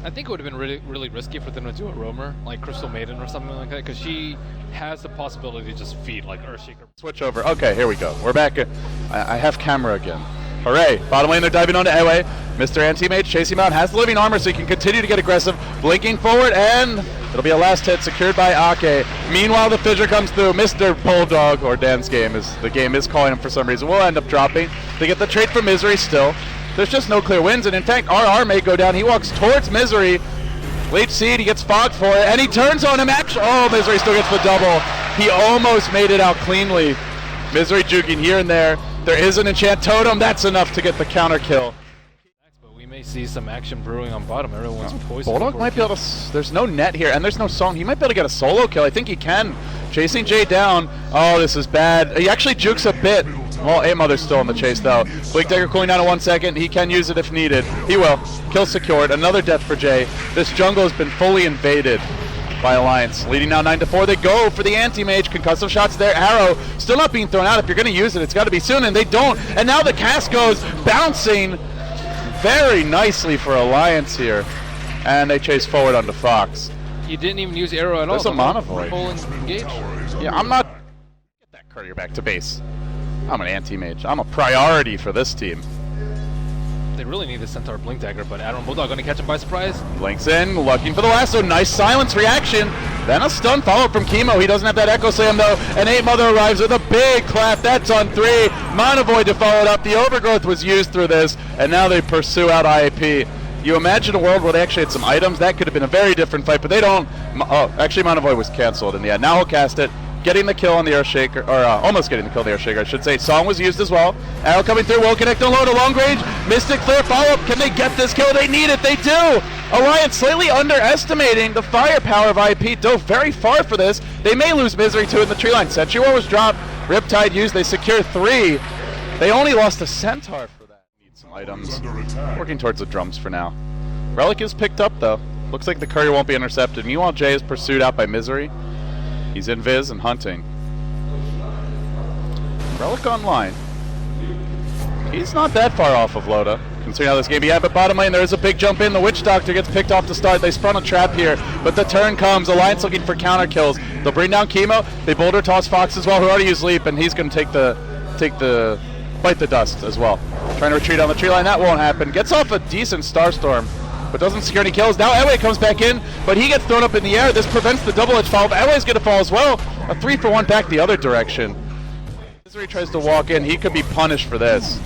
I think it would have been really risky for them to do a roamer, like Crystal Maiden or something like that, because she has the possibility to just feed, like Earthshaker. Switch over. Okay, here we go. We're back. I have camera again. Hooray. Bottom lane, they're diving onto Ewe. Mr. Anti-Mage chasing him out, has the living armor so he can continue to get aggressive. Blinking forward, and it'll be a last hit secured by Ake. Meanwhile, the fissure comes through. Mr. Bulldog, or Dan's game, the game is calling him for some reason, will end up dropping. They get the trade for Misery still. There's just no clear wins, and in fact, RR may go down. He walks towards Misery. Late seed, he gets fogged for it, and he turns on him. Actually, oh, Misery still gets the double. He almost made it out cleanly. Misery juking here and there. There is an enchant totem. That's enough to get the counter kill. But we may see some action brewing on bottom. Everyone's poised. Bulldog might be able to. There's no net here, and there's no song. He might be able to get a solo kill. I think he can. Chasing Jay down. Oh, this is bad. He actually jukes a bit. Well, A-Mother's still in the chase, though. Blink Dagger cooling down in 1 second. He can use it if needed. He will. Kill secured. Another death for Jay. This jungle has been fully invaded by Alliance. Leading now 9-4. They go for the anti-mage. Concussive shots there. Arrow still not being thrown out. If you're going to use it, it's got to be soon, and they don't. And now the cast goes bouncing very nicely for Alliance here. And they chase forward onto Fox. He didn't even use arrow at all. There's a Mana Void. Engage. Yeah, I'm not. Get that courier back to base. I'm an anti-mage. I'm a priority for this team. They really need the Centaur Blink Dagger, but Admiral Bulldog going to catch him by surprise. Blinks in, looking for the lasso. Nice silence reaction. Then a stun follow-up from Chemo. He doesn't have that Echo Slam, though. And 8-Mother arrives with a big clap. That's on 3. Mana Void to follow it up. The Overgrowth was used through this, and now they pursue out IAP. You imagine a world where they actually had some items. That could have been a very different fight, but they don't. Oh, actually, Mana Void was canceled in the end. Now he'll cast it. Getting the kill on the Earthshaker, or almost getting the kill on the Earthshaker, I should say. Song was used as well. Arrow coming through, will connect on low to long range. Mystic Flare follow-up, can they get this kill? They need it, they do! Alliance slightly underestimating the firepower of IP. Dove very far for this. They may lose Misery too in the tree line. Sentry War was dropped, Riptide used, they secure 3. They only lost a Centaur for that. Need some items. Working towards the drums for now. Relic is picked up though. Looks like the courier won't be intercepted. Meanwhile, Jay is pursued out by Misery. He's in Viz and hunting. Relic online. He's not that far off of Loda, considering how this game began, but bottom lane there is a big jump in. The Witch Doctor gets picked off to start. They spun a trap here, but the turn comes. Alliance looking for counter kills. They'll bring down Chemo. They boulder toss Fox as well, who already used Leap, and he's going to bite the dust as well. Trying to retreat on the tree line. That won't happen. Gets off a decent Starstorm, but doesn't secure any kills. Now Ewe comes back in, but he gets thrown up in the air. This prevents the double edge fall. Ewe's going to fall as well. A 3-for-1 back the other direction. Misery tries to walk in. He could be punished for this.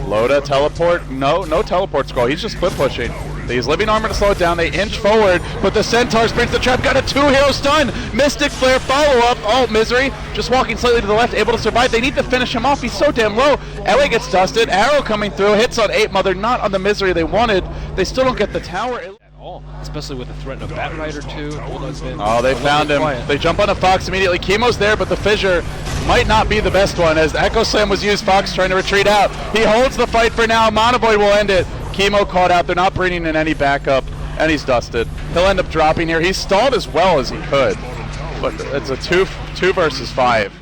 Loda, teleport. No teleport scroll. He's just clip pushing. They use living armor to slow it down. They inch forward, but the Centaur springs the trap. Got a 2-hero stun. Mystic Flare follow-up. Oh, Misery just walking slightly to the left, able to survive. They need to finish him off. He's so damn low. Ewe gets dusted. Arrow coming through. Hits on 8-Mother. Not on the Misery they wanted. They still don't get the tower at all, especially with the threat of Bat Rider too. Oh, they found him. Quiet. They jump on a Fox immediately. Chemo's there, but the fissure might not be the best one as the Echo Slam was used. Fox trying to retreat out. He holds the fight for now. Mana Void will end it. Chemo caught out. They're not bringing in any backup, and he's dusted. He'll end up dropping here. He stalled as well as he could, but it's a 2 versus 5.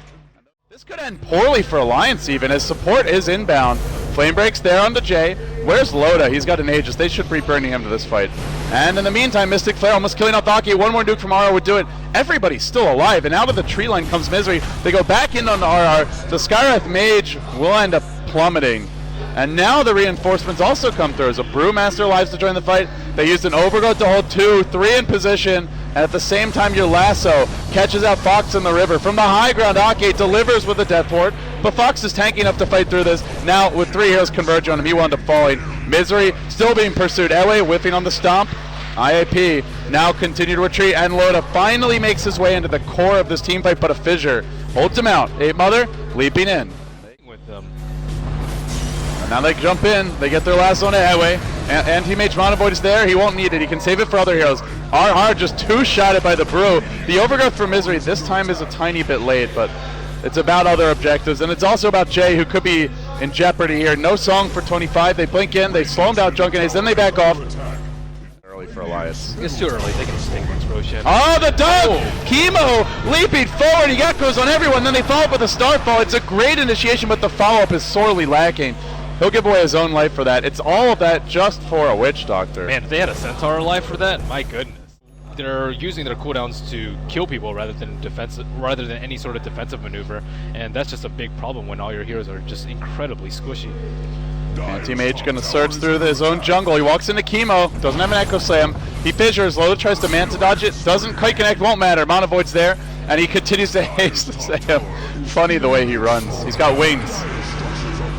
This could end poorly for Alliance even, as support is inbound. Flame breaks there on the J. Where's Loda? He's got an Aegis. They should be bringing him to this fight. And in the meantime, Mystic Flare almost killing off Aki. One more nuke from RR would do it. Everybody's still alive, and out of the tree line comes Misery. They go back in on the RR. The Skywrath Mage will end up plummeting. And now the reinforcements also come through as a Brewmaster arrives to join the fight. They used an Overgrowth to hold 2, 3 in position, and at the same time your lasso catches out Fox in the river. From the high ground, Ake delivers with a death ward, but Fox is tanky enough to fight through this. Now with 3 heroes converging on him, he wound up falling. Misery still being pursued. Ewe whiffing on the stomp. IAP now continue to retreat, and Loda finally makes his way into the core of this team fight, but a fissure holds him out. 8-Mother leaping in. Now they jump in, they get their last on Ewe. Anti-Mage Mana Void is there, he won't need it, he can save it for other heroes. RR just 2-shotted by the Brew. The Overgrowth for Misery this time is a tiny bit late, but it's about other objectives, and it's also about Jay, who could be in jeopardy here. No song for 25, they blink in, they slow him down, Drunken Ace, then they back off. Early for Alliance. It's too early, they can stink once Roshan. Oh, the dunk! Chemo leaping forward, he got goes on everyone, then they follow up with a Starfall. It's a great initiation, but the follow-up is sorely lacking. He'll give away his own life for that. It's all of that just for a Witch Doctor. Man, if they had a Centaur life for that, my goodness. They're using their cooldowns to kill people rather than any sort of defensive maneuver, and that's just a big problem when all your heroes are just incredibly squishy. Anti-Mage gonna surge through his own jungle. He walks into Chemo, doesn't have an Echo Slam. He fissures, Loda tries to Manta dodge it, doesn't quite connect, won't matter. Mana Void's there, and he continues to haste the Sam. Funny the way he runs. He's got wings.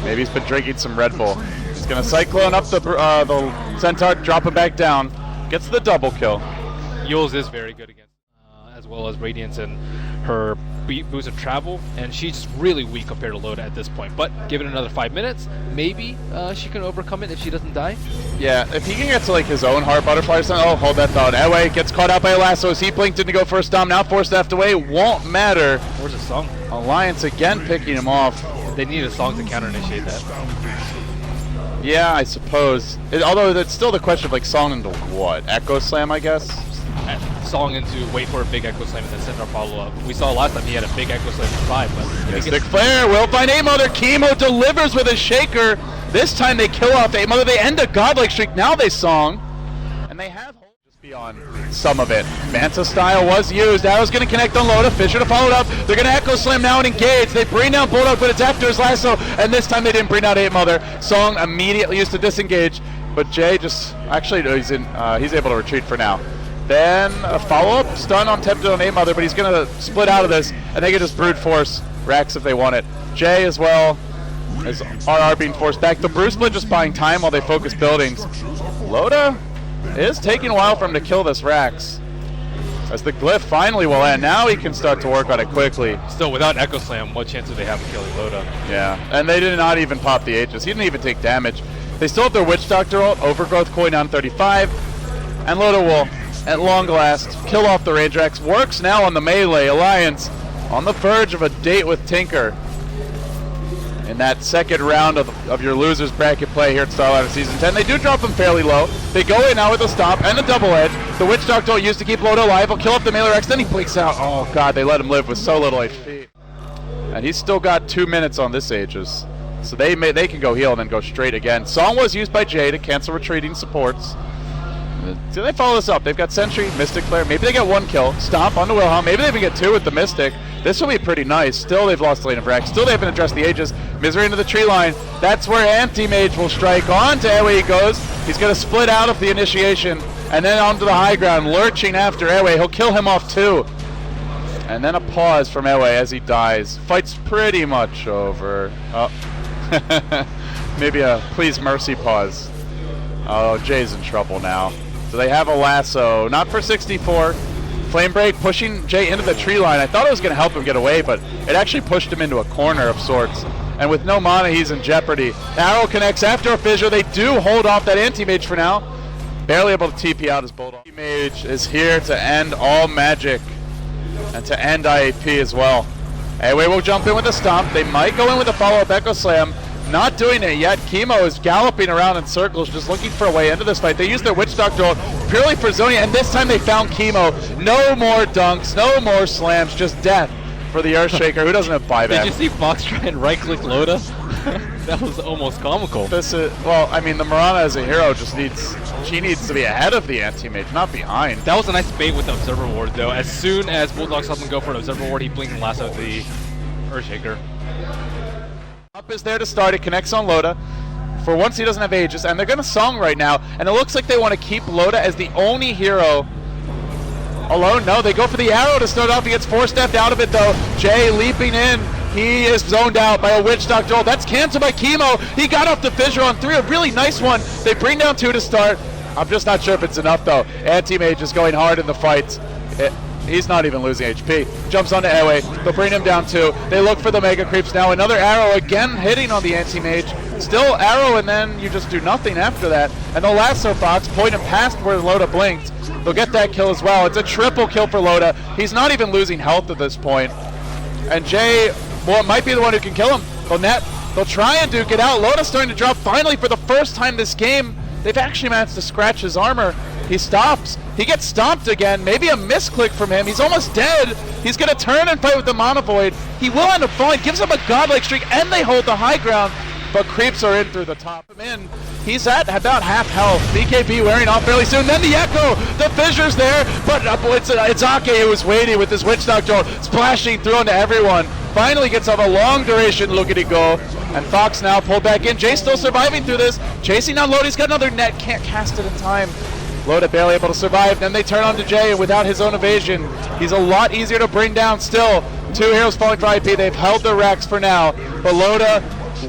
Maybe he's been drinking some Red Bull. He's gonna Cyclone up the Centaur, drop him back down. Gets the double kill. Yules is very good against, as well as Radiance and her boost of travel, and she's really weak compared to Loda at this point. But give it another 5 minutes, maybe she can overcome it if she doesn't die. Yeah, if he can get to like his own Heart Butterfly or something, oh, hold that thought. Anyway, gets caught out by a lasso. He blinked in to go for a stomp, now forced left away, won't matter. Where's the song? Alliance again picking him off. They need a song to counter-initiate that. Yeah, I suppose. Although it's still the question of like song into what? Echo Slam, I guess? Song into wait for a big Echo Slam and then send our follow-up. We saw last time he had a big Echo Slam for 5, but... Mystic Flare will find A-Mother. Chemo delivers with a shaker. This time they kill off A-Mother. They end a godlike streak. Now they song. And they have just beyond some of it. Manta style was used. Arrow's going to connect on Loda. Fissure to follow it up. They're going to Echo Slam now and engage. They bring down Bulldog, but it's after his lasso. And this time they didn't bring down A-Mother. Song immediately used to disengage. But Jay just... Actually, he's able to retreat for now. Then a follow-up stun on Tempted on A-Mother, but he's going to split out of this, and they can just brute force Rax if they want it. Jay as well as RR being forced back. The Brew Split just buying time while they focus buildings. Loda is taking a while for him to kill this Rax. As the Glyph finally will end, now he can start to work on it quickly. Still, without Echo Slam, what chance do they have of killing Loda? Yeah, and they did not even pop the Aegis. He didn't even take damage. They still have their Witch Doctor ult, Overgrowth coin down 35, and Loda will... at long last, kill off the Rageax. Works now on the melee. Alliance on the verge of a date with Tinker in that second round of your losers bracket play here at Starlighter Season 10. They do drop him fairly low. They go in now with a stomp and a double edge. The Witch Doctor used to keep Loda alive. He'll kill off the melee Rex, then he blinks out. Oh god, they let him live with so little HP. And he's still got 2 minutes on this Aegis. So they can go heal and then go straight again. Song was used by Jay to cancel retreating supports. So they follow this up. They've got Sentry, Mystic Flare. Maybe they get 1 kill. Stomp onto Wilhelm. Maybe they even get 2 with the Mystic. This will be pretty nice. Still, they've lost the lane of Rax. Still, they haven't addressed the Aegis. Misery into the tree line. That's where Anti-Mage will strike. On to Airway he goes. He's going to split out of the initiation. And then onto the high ground, lurching after Airway. He'll kill him off too. And then a pause from Airway as he dies. Fight's pretty much over. Oh. Maybe a please mercy pause. Oh, Jay's in trouble now. So they have a lasso, not for 64. Flame Break pushing Jay into the tree line. I thought it was going to help him get away, but it actually pushed him into a corner of sorts. And with no mana, he's in jeopardy. Arrow connects after a fissure. They do hold off that Anti-Mage for now. Barely able to TP out his Bulldog. Anti-Mage is here to end all magic and to end IAP as well. Anyway, we'll jump in with a stomp. They might go in with a follow-up Echo Slam. Not doing it yet. Chemo is galloping around in circles, just looking for a way into this fight. They used their Witch Doctor ult purely for Zonia, and this time they found Chemo. No more dunks, no more slams, just death for the Earthshaker, who doesn't have buyback. Did you see Fox try and right-click Loda? That was almost comical. This is, well, I mean, the Mirana as a hero just needs to be ahead of the Anti-Mage, not behind. That was a nice bait with the Observer Ward, though. As soon as Bulldog saw them go for an Observer Ward, he blinked and lassoed the Earthshaker. Up is there to start. It connects on Loda. For once, he doesn't have Aegis, and they're going to song right now. And it looks like they want to keep Loda as the only hero alone. No, they go for the arrow to start off. He gets 4-stepped out of it, though. Jay leaping in. He is zoned out by a Witch Doctor ult. That's canceled by Chemo. He got off the fissure on 3. A really nice one. They bring down 2 to start. I'm just not sure if it's enough, though. Anti-Mage is going hard in the fight. He's not even losing HP. Jumps onto Airway. They'll bring him down 2. They look for the Mega Creeps now. Another arrow again hitting on the Anti-Mage. Still arrow, and then you just do nothing after that. And the lasso Fox point him past where Loda blinked. They'll get that kill as well. It's a triple kill for Loda. He's not even losing health at this point. And Jay, well, might be the one who can kill him. They'll try and duke it out. Loda's starting to drop finally for the first time this game. They've actually managed to scratch his armor. He stops. He gets stomped again. Maybe a misclick from him. He's almost dead. He's going to turn and fight with the Mana Void. He will end up falling. Gives him a godlike streak, and they hold the high ground. but creeps are in through the top. He's at about half health. BKB wearing off fairly soon. Then the Echo, the Fissure's there, but it's Ake who was waiting with his Witch Doctor, splashing through onto everyone. Finally gets off a long duration look-at-it-go, and Fox now pulled back in. Jay still surviving through this, chasing down Loda. He's got another net, can't cast it in time. Loda barely able to survive. Then they turn on to Jay, and without his own evasion, he's a lot easier to bring down still. 2 heroes falling for IP. They've held their racks for now, but Loda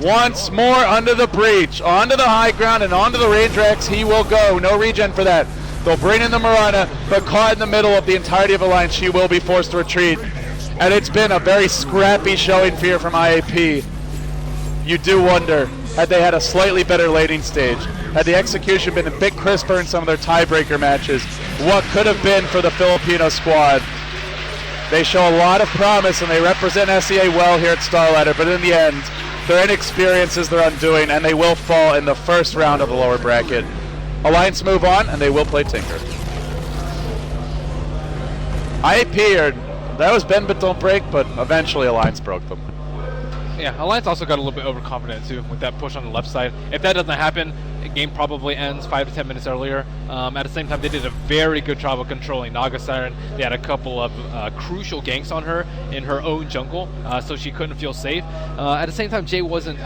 once more under the breach, onto the high ground and onto the range racks he will go. No regen for that. They'll bring in the Mirana, but caught in the middle of the entirety of Alliance, she will be forced to retreat. And it's been a very scrappy showing here from IAP. You do wonder, had they had a slightly better laning stage, had the execution been a bit crisper in some of their tiebreaker matches, what could have been for the Filipino squad. They show a lot of promise and they represent SEA well here at Starladder, but in the end, their inexperience is their undoing, and they will fall in the first round of the lower bracket. Alliance move on, and they will play Tinker. IAP, that was bend but don't break, but eventually Alliance broke them. Yeah, Alliance also got a little bit overconfident too with that push on the left side. If that doesn't happen, the game probably ends 5 to 10 minutes earlier. At the same time, they did a very good job of controlling Naga Siren. They had a couple of crucial ganks on her in her own jungle, so she couldn't feel safe. At the same time, Jay wasn't